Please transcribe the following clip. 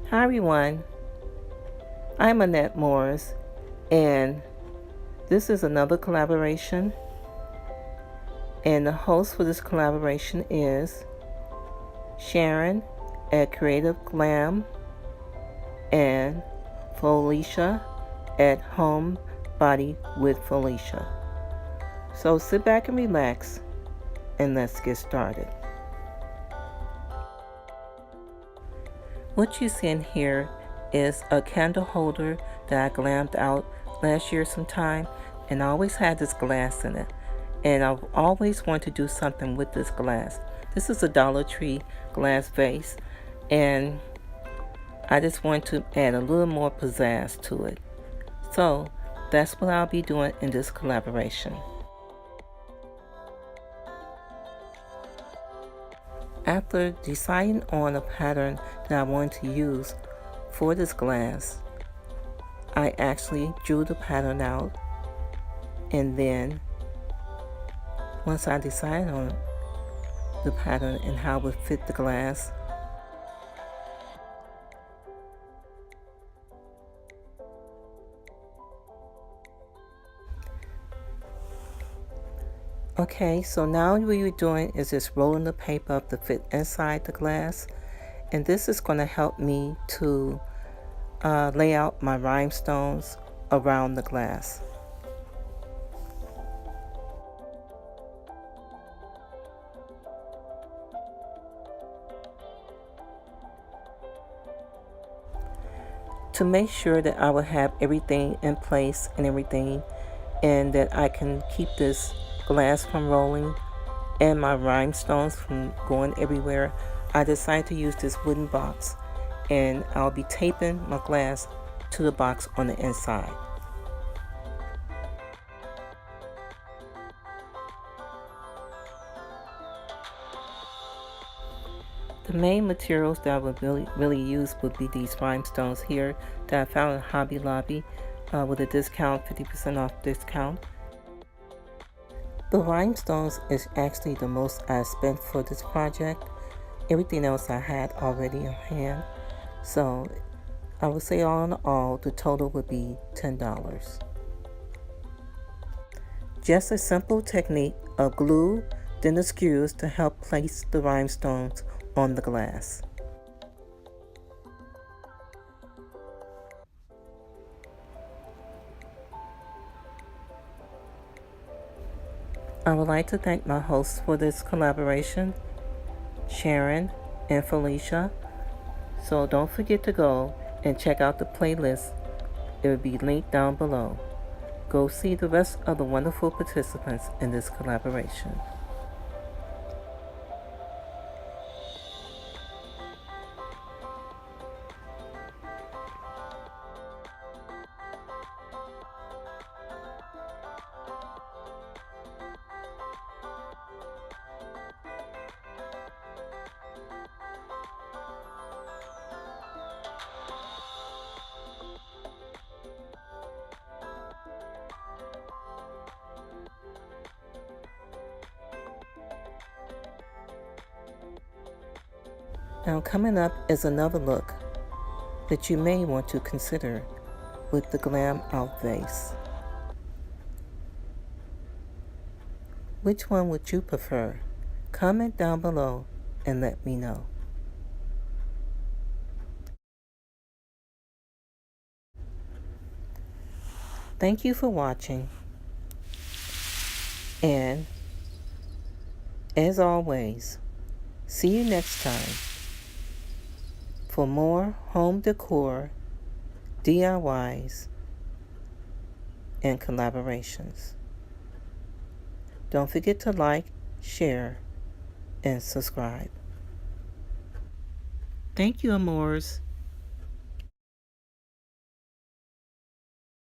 Hi everyone, I'm Annette Morris, and this is another collaboration. And the host for this collaboration is Sharon at Creative Glam and Felicia at Home Body with Felicia. So sit back and relax, and let's get started. What you see in here is a candle holder that I glammed out last year sometime, and I always had this glass in it, and I've always wanted to do something with this glass. This is a Dollar Tree Glass Vase, and I just want to add a little more pizzazz to it. So that's what I'll be doing in this collaboration. After deciding on a pattern that I wanted to use for this glass, I actually drew the pattern out, and then once I decided on the pattern and how it would fit the glass, okay, so now what you're doing is just rolling the paper up to fit inside the glass, and this is going to help me to lay out my rhinestones around the glass. To make sure that I will have everything in place and everything, and that I can keep this glass from rolling and my rhinestones from going everywhere, I decided to use this wooden box, and I'll be taping my glass to the box on the inside. The main materials that I would really use would be these rhinestones here that I found in Hobby Lobby with a discount, 50% off discount. The rhinestones is actually the most I spent for this project. Everything else I had already on hand. So I would say all in all, the total would be $10. Just a simple technique of glue, then the screws to help place the rhinestones on the glass. I would like to thank my hosts for this collaboration, Sharon and Felicia. So don't forget to go and check out the playlist. It will be linked down below. Go see the rest of the wonderful participants in this collaboration. Now coming up is another look that you may want to consider with the Glam Out Vase. Which one would you prefer? Comment down below and let me know. Thank you for watching, and as always, see you next time for more home decor, DIYs, and collaborations. Don't forget to like, share, and subscribe. Thank you, amores.